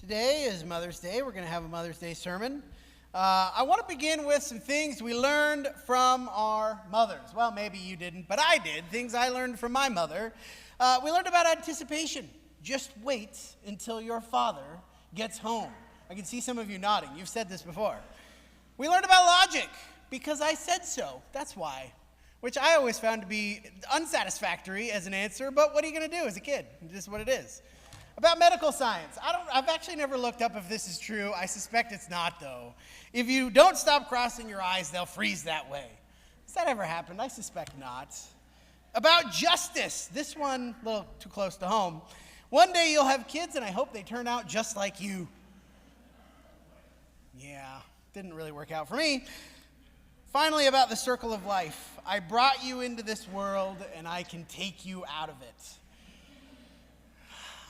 Today is Mother's Day. We're going to have a Mother's Day sermon. I want to begin with some things we learned from our mothers. Well, maybe you didn't, but I did. Things I learned from my mother. We learned about anticipation. Just wait until your father gets home. I can see some of you nodding. You've said this before. We learned about logic, because I said so. That's why. Which I always found to be unsatisfactory as an answer, but what are you going to do as a kid? It's just what it is. About medical science. I've actually never looked up if this is true. I suspect it's not, though. If you don't stop crossing your eyes, they'll freeze that way. Has that ever happened? I suspect not. About justice. This one, a little too close to home. One day you'll have kids, and I hope they turn out just like you. Yeah, didn't really work out for me. Finally, about the circle of life. I brought you into this world, and I can take you out of it.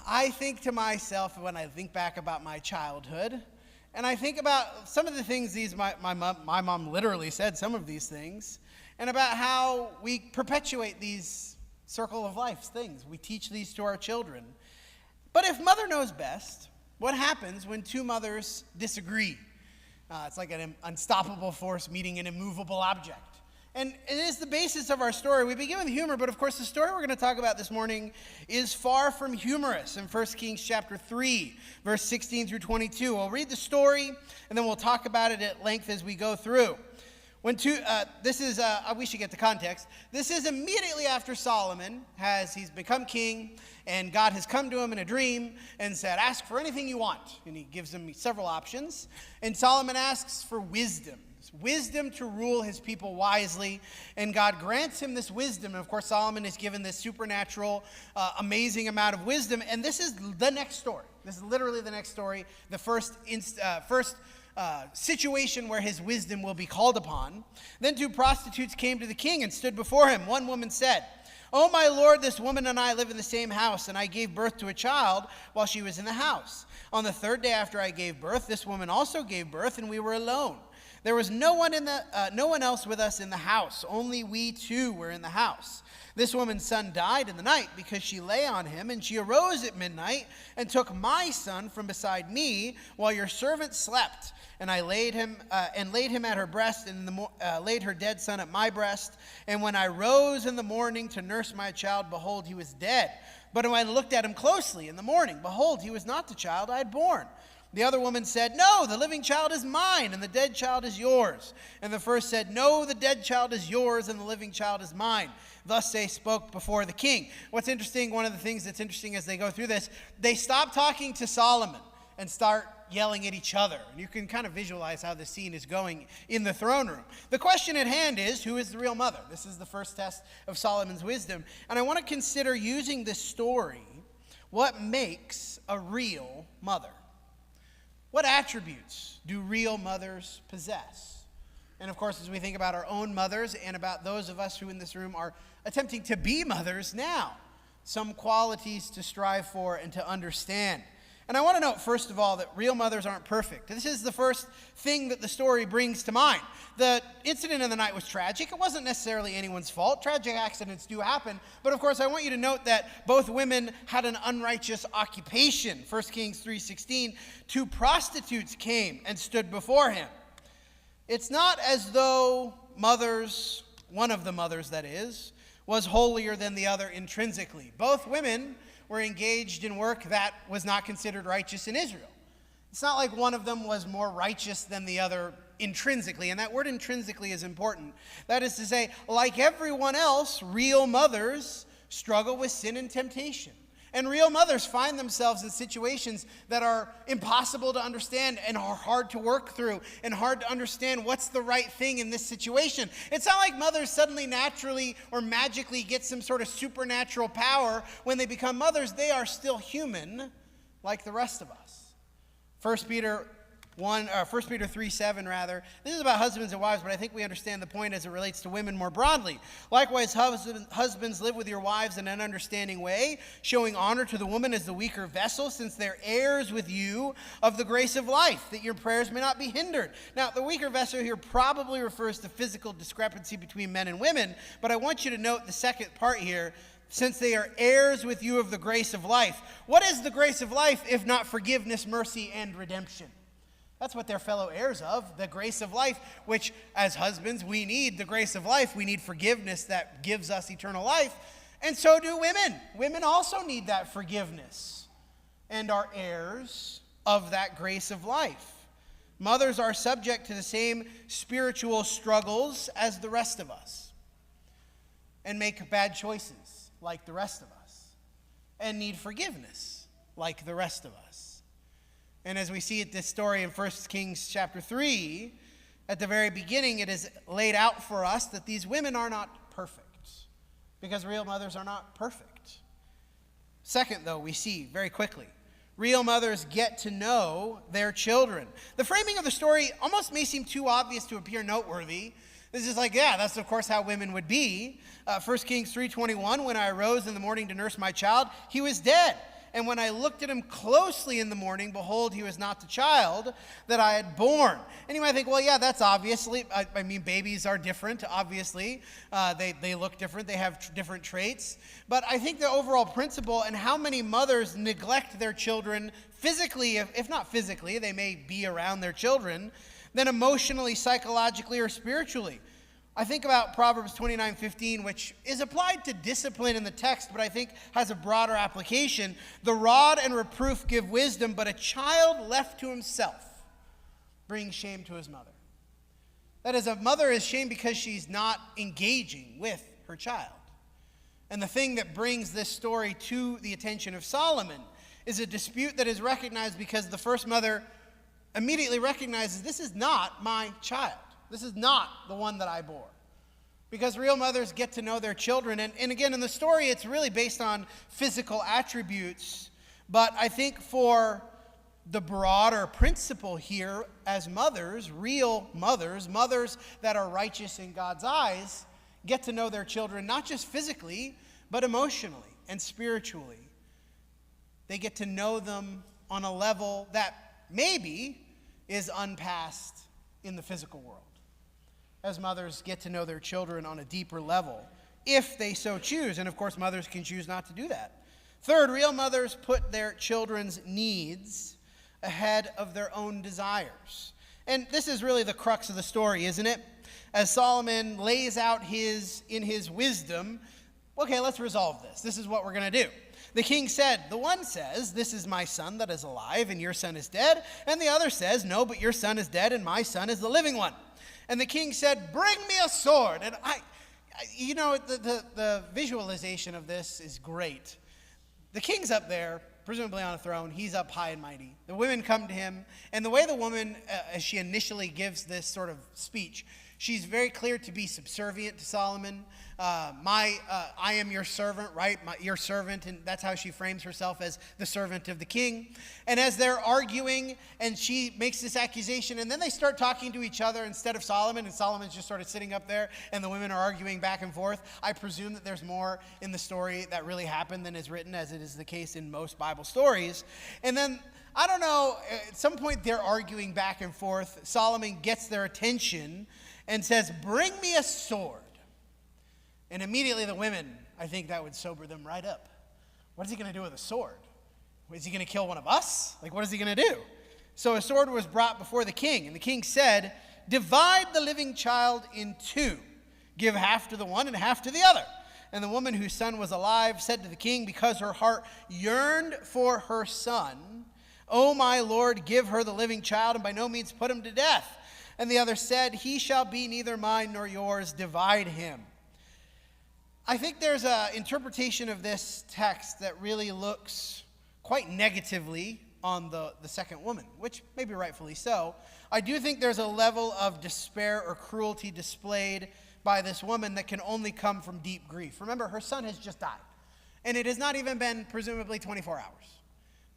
I think to myself when I think back about my childhood, and I think about some of the things my mom literally said some of these things, and about how we perpetuate these circle of life things. We teach these to our children. But if mother knows best, what happens when two mothers disagree? It's like an unstoppable force meeting an immovable object. And it is the basis of our story. We begin with humor, but of course the story we're going to talk about this morning is far from humorous in 1 Kings chapter 3, verse 16 through 22. I'll read the story, and then we'll talk about it at length as we go through. We should get the context. This is immediately after Solomon he's become king, and God has come to him in a dream and said, ask for anything you want. And he gives him several options. And Solomon asks for wisdom. Wisdom to rule his people wisely, and God grants him this wisdom. And of course, Solomon is given this supernatural, amazing amount of wisdom. And this is the next story. This is literally the next story, the first situation where his wisdom will be called upon. Then two prostitutes came to the king and stood before him. One woman said, "Oh, my lord, this woman and I live in the same house, and I gave birth to a child while she was in the house. On the third day after I gave birth, this woman also gave birth, and we were alone. There was no one else with us in the house. Only we two were in the house. This woman's son died in the night because she lay on him, and she arose at midnight and took my son from beside me while your servant slept. And I laid him at her breast, and laid her dead son at my breast. And when I rose in the morning to nurse my child, behold, he was dead. But when I looked at him closely in the morning, behold, he was not the child I had born." The other woman said, "No, the living child is mine, and the dead child is yours." And the first said, "No, the dead child is yours, and the living child is mine." Thus they spoke before the king. What's interesting, one of the things that's interesting as they go through this, they stop talking to Solomon and start yelling at each other. And you can kind of visualize how the scene is going in the throne room. The question at hand is, who is the real mother? This is the first test of Solomon's wisdom. And I want to consider using this story, what makes a real mother? What attributes do real mothers possess? And of course, as we think about our own mothers and about those of us who in this room are attempting to be mothers now, some qualities to strive for and to understand. And I want to note, first of all, that real mothers aren't perfect. This is the first thing that the story brings to mind. The incident in the night was tragic. It wasn't necessarily anyone's fault. Tragic accidents do happen. But of course, I want you to note that both women had an unrighteous occupation. 1 Kings 3:16, two prostitutes came and stood before him. It's not as though one of the mothers that is, was holier than the other intrinsically. Both women were engaged in work that was not considered righteous in Israel. It's not like one of them was more righteous than the other intrinsically, and that word intrinsically is important. That is to say, like everyone else, real mothers struggle with sin and temptation. And real mothers find themselves in situations that are impossible to understand and are hard to work through and hard to understand what's the right thing in this situation. It's not like mothers suddenly naturally or magically get some sort of supernatural power when they become mothers. They are still human like the rest of us. 1 Peter 3:7 rather. This is about husbands and wives, but I think we understand the point as it relates to women more broadly. Likewise, husbands, live with your wives in an understanding way, showing honor to the woman as the weaker vessel, since they're heirs with you of the grace of life, that your prayers may not be hindered. Now, the weaker vessel here probably refers to physical discrepancy between men and women, but I want you to note the second part here, since they are heirs with you of the grace of life. What is the grace of life if not forgiveness, mercy, and redemption? That's what they're fellow heirs of, the grace of life, which as husbands, we need the grace of life. We need forgiveness that gives us eternal life. And so do women. Women also need that forgiveness and are heirs of that grace of life. Mothers are subject to the same spiritual struggles as the rest of us and make bad choices like the rest of us and need forgiveness like the rest of us. And as we see at this story in 1 Kings chapter 3, at the very beginning, it is laid out for us that these women are not perfect because real mothers are not perfect. Second, though, we see very quickly, real mothers get to know their children. The framing of the story almost may seem too obvious to appear noteworthy. This is like, yeah, that's of course how women would be. 1 Kings 3:21, when I arose in the morning to nurse my child, he was dead. And when I looked at him closely in the morning, behold, he was not the child that I had born. And you might think, well, yeah, that's obviously, I mean, babies are different, obviously. They look different. They have different traits. But I think the overall principle and how many mothers neglect their children physically, if not physically, they may be around their children, then emotionally, psychologically, or spiritually. I think about Proverbs 29:15, which is applied to discipline in the text, but I think has a broader application. The rod and reproof give wisdom, but a child left to himself brings shame to his mother. That is, a mother is shamed because she's not engaging with her child. And the thing that brings this story to the attention of Solomon is a dispute that is recognized because the first mother immediately recognizes, this is not my child. This is not the one that I bore. Because real mothers get to know their children. And again, in the story, it's really based on physical attributes. But I think for the broader principle here, as mothers, real mothers, mothers that are righteous in God's eyes, get to know their children not just physically, but emotionally and spiritually. They get to know them on a level that maybe is unpassed in the physical world, as mothers get to know their children on a deeper level, if they so choose. And of course, mothers can choose not to do that. Third, real mothers put their children's needs ahead of their own desires. And this is really the crux of the story, isn't it? As Solomon lays out in his wisdom, okay, let's resolve this. This is what we're going to do. The king said, the one says, this is my son that is alive, and your son is dead. And the other says, no, but your son is dead, and my son is the living one. And the king said, bring me a sword. And the visualization of this is great. The king's up there, presumably on a throne. He's up high and mighty. The women come to him. And the way the woman, as she initially gives this sort of speech, she's very clear to be subservient to Solomon. I am your servant, right? Your servant, and that's how she frames herself, as the servant of the king. And as they're arguing, and she makes this accusation, and then they start talking to each other instead of Solomon, and Solomon's just sort of sitting up there, and the women are arguing back and forth. I presume that there's more in the story that really happened than is written, as it is the case in most Bible stories. And then, I don't know, at some point they're arguing back and forth. Solomon gets their attention and says, bring me a sword. And immediately the women, I think that would sober them right up. What is he going to do with a sword? Is he going to kill one of us? Like, what is he going to do? So a sword was brought before the king, and the king said, divide the living child in two. Give half to the one and half to the other. And the woman whose son was alive said to the king, because her heart yearned for her son, O my lord, give her the living child, and by no means put him to death. And the other said, he shall be neither mine nor yours, divide him. I think there's an interpretation of this text that really looks quite negatively on the second woman, which may be rightfully so. I do think there's a level of despair or cruelty displayed by this woman that can only come from deep grief. Remember, her son has just died, and it has not even been presumably 24 hours.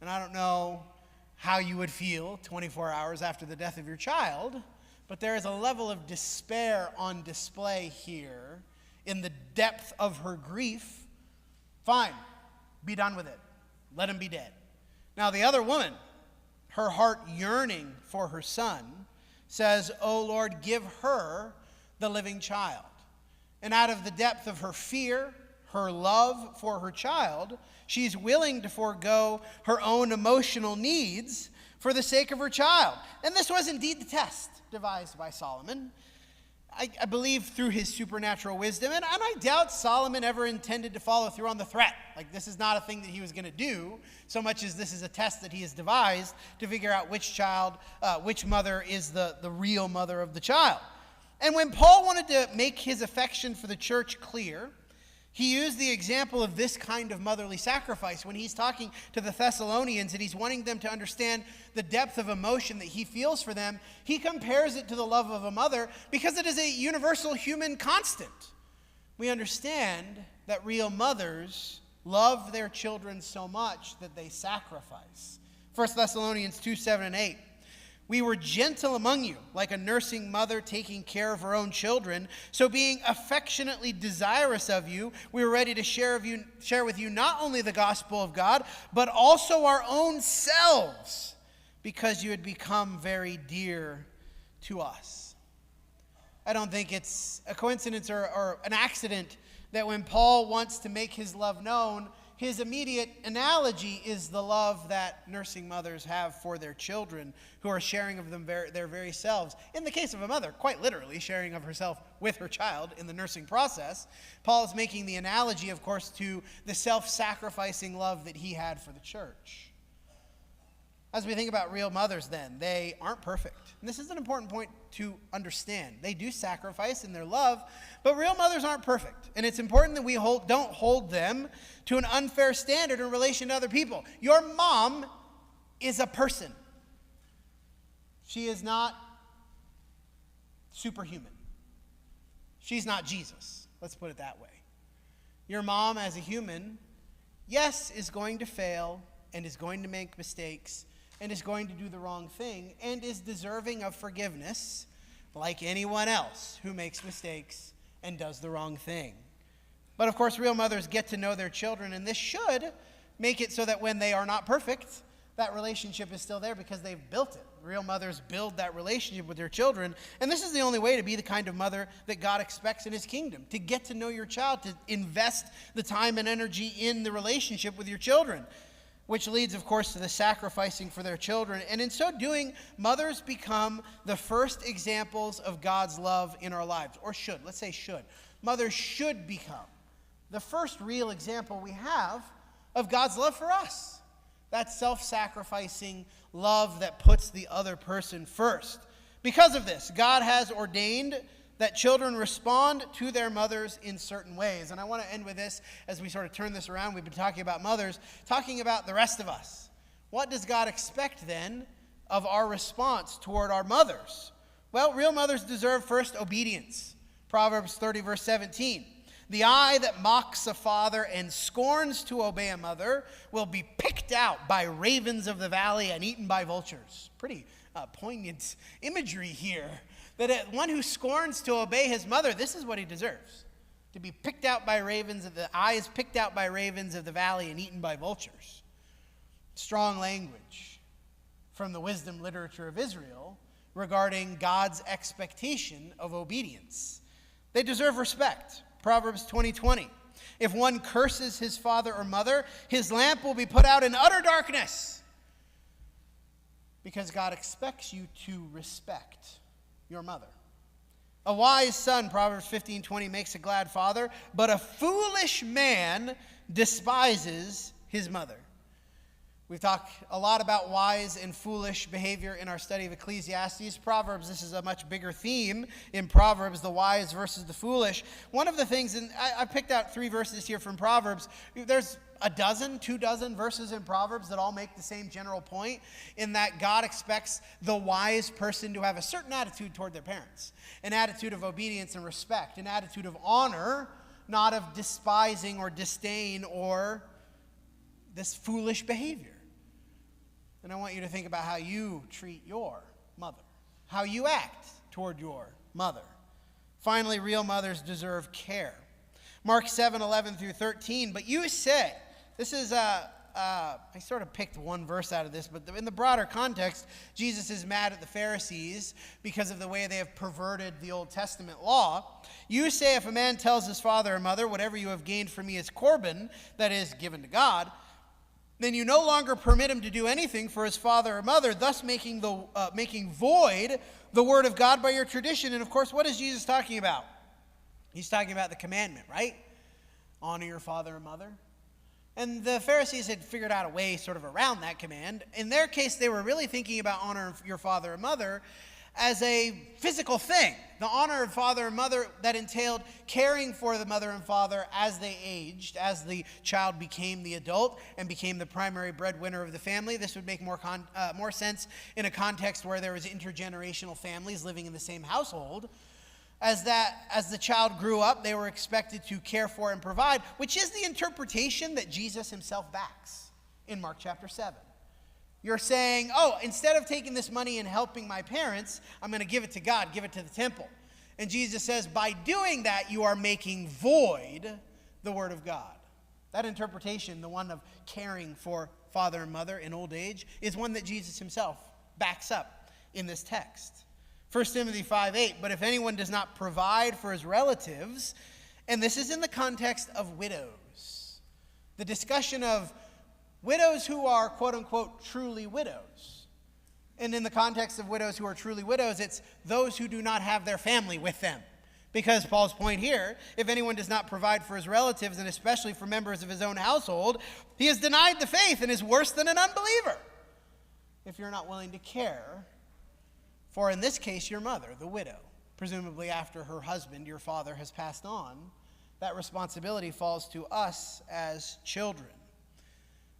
And I don't know how you would feel 24 hours after the death of your child, but there is a level of despair on display here in the depth of her grief. Fine, be done with it. Let him be dead. Now the other woman, her heart yearning for her son, says, O Lord, give her the living child. And out of the depth of her fear, her love for her child, she's willing to forego her own emotional needs for the sake of her child. And this was indeed the test devised by Solomon, I believe through his supernatural wisdom. And I doubt Solomon ever intended to follow through on the threat. Like, this is not a thing that he was going to do, so much as this is a test that he has devised to figure out which mother is the real mother of the child. And when Paul wanted to make his affection for the church clear, he used the example of this kind of motherly sacrifice when he's talking to the Thessalonians and he's wanting them to understand the depth of emotion that he feels for them. He compares it to the love of a mother because it is a universal human constant. We understand that real mothers love their children so much that they sacrifice. 1 Thessalonians 2, 7 and 8. We were gentle among you, like a nursing mother taking care of her own children. So being affectionately desirous of you, we were ready to share with you not only the gospel of God, but also our own selves, because you had become very dear to us. I don't think it's a coincidence or an accident that when Paul wants to make his love known, his immediate analogy is the love that nursing mothers have for their children, who are sharing of them their very selves. In the case of a mother, quite literally sharing of herself with her child in the nursing process. Paul is making the analogy, of course, to the self-sacrificing love that he had for the church. As we think about real mothers then, they aren't perfect. And this is an important point to understand. They do sacrifice in their love, but real mothers aren't perfect. And it's important that we don't hold them to an unfair standard in relation to other people. Your mom is a person. She is not superhuman. She's not Jesus. Let's put it that way. Your mom as a human, yes, is going to fail and is going to make mistakes and is going to do the wrong thing and is deserving of forgiveness like anyone else who makes mistakes and does the wrong thing. But of course, real mothers get to know their children, and this should make it so that when they are not perfect, that relationship is still there because they've built it. Real mothers build that relationship with their children, and this is the only way to be the kind of mother that God expects in his kingdom, to get to know your child, to invest the time and energy in the relationship with your children, which leads, of course, to the sacrificing for their children. And in so doing, mothers become the first examples of God's love in our lives, or should. Let's say should. Mothers should become the first real example we have of God's love for us. That self-sacrificing love that puts the other person first. Because of this, God has ordained that children respond to their mothers in certain ways. And I want to end with this as we sort of turn this around. We've been talking about mothers, talking about the rest of us. What does God expect then of our response toward our mothers? Well, real mothers deserve first obedience. Proverbs 30, verse 17. The eye that mocks a father and scorns to obey a mother will be picked out by ravens of the valley and eaten by vultures. Pretty poignant imagery here. That one who scorns to obey his mother, this is what he deserves. To be picked out by ravens of the eyes, picked out by ravens of the valley and eaten by vultures. Strong language from the wisdom literature of Israel regarding God's expectation of obedience. They deserve respect. Proverbs 20:20. If one curses his father or mother, his lamp will be put out in utter darkness. Because God expects you to respect your mother. A wise son, Proverbs 15:20, makes a glad father, but a foolish man despises his mother. We've talked a lot about wise and foolish behavior in our study of Ecclesiastes. Proverbs, this is a much bigger theme in Proverbs, the wise versus the foolish. One of the things, and I picked out 3 verses here from Proverbs. There's 2 verses in Proverbs that all make the same general point, in that God expects the wise person to have a certain attitude toward their parents, an attitude of obedience and respect, an attitude of honor, not of despising or disdain or this foolish behavior. And I want you to think about how you treat your mother, how you act toward your mother. Finally, real mothers deserve care. Mark 7:11 through 13. But you say, this is I sort of picked one verse out of this, but in the broader context, Jesus is mad at the Pharisees because of the way they have perverted the Old Testament law. You say if a man tells his father or mother, whatever you have gained from me is Corban, that is, given to God, then you no longer permit him to do anything for his father or mother, thus making void the word of God by your tradition. And of course, what is Jesus talking about? He's talking about the commandment, right? Honor your father and mother. And the Pharisees had figured out a way sort of around that command. In their case, they were really thinking about honor your father and mother as a physical thing. The honor of father and mother that entailed caring for the mother and father as they aged, as the child became the adult and became the primary breadwinner of the family. This would make more sense in a context where there was intergenerational families living in the same household. As the child grew up, they were expected to care for and provide, which is the interpretation that Jesus himself backs in Mark chapter 7. You're saying, oh, instead of taking this money and helping my parents, I'm going to give it to God, give it to the temple. And Jesus says, by doing that, you are making void the word of God. That interpretation, the one of caring for father and mother in old age, is one that Jesus himself backs up in this text. 1 Timothy 5:8, but if anyone does not provide for his relatives, and this is in the context of widows, the discussion of widows who are, quote unquote, truly widows. And in the context of widows who are truly widows, it's those who do not have their family with them. Because Paul's point here, if anyone does not provide for his relatives, and especially for members of his own household, he has denied the faith and is worse than an unbeliever. If you're not willing to care for, in this case, your mother, the widow, presumably after her husband, your father, has passed on, that responsibility falls to us as children.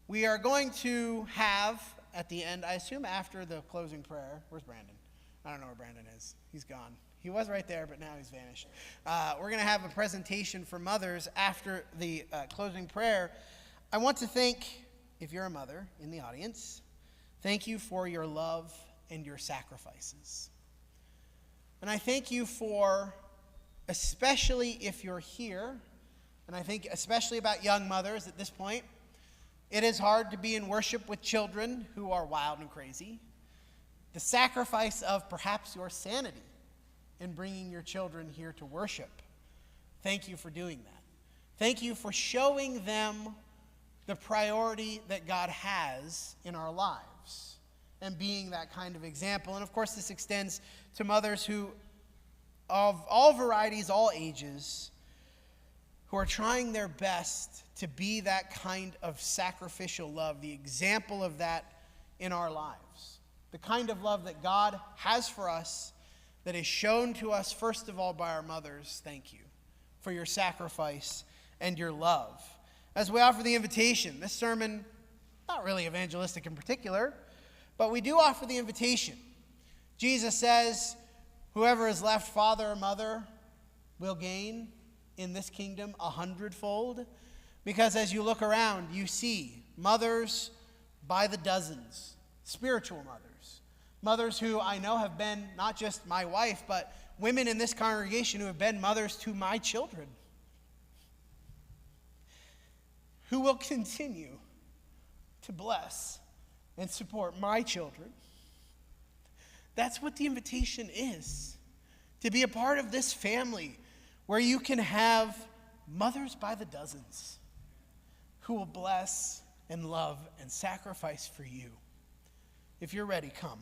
We are going to have, at the end, I assume after the closing prayer, where's Brandon? I don't know where Brandon is. He's gone. He was right there, but now he's vanished. We're going to have a presentation for mothers after the closing prayer. I want to thank, if you're a mother in the audience, thank you for your love and your sacrifices. And I thank you for, especially if you're here, and I think especially about young mothers at this point, it is hard to be in worship with children who are wild and crazy. The sacrifice of perhaps your sanity in bringing your children here to worship. Thank you for doing that. Thank you for showing them the priority that God has in our lives and being that kind of example. And of course, this extends to mothers who, of all varieties, all ages, who are trying their best to be that kind of sacrificial love, the example of that in our lives. The kind of love that God has for us that is shown to us, first of all, by our mothers. Thank you for your sacrifice and your love. As we offer the invitation, this sermon, not really evangelistic in particular, but we do offer the invitation. Jesus says, whoever has left father or mother will gain in this kingdom 100-fold, because as you look around, you see mothers by the dozens, spiritual mothers, mothers who I know have been not just my wife, but women in this congregation who have been mothers to my children, who will continue to bless and support my children. That's what the invitation is, to be a part of this family where you can have mothers by the dozens who will bless and love and sacrifice for you. If you're ready, come.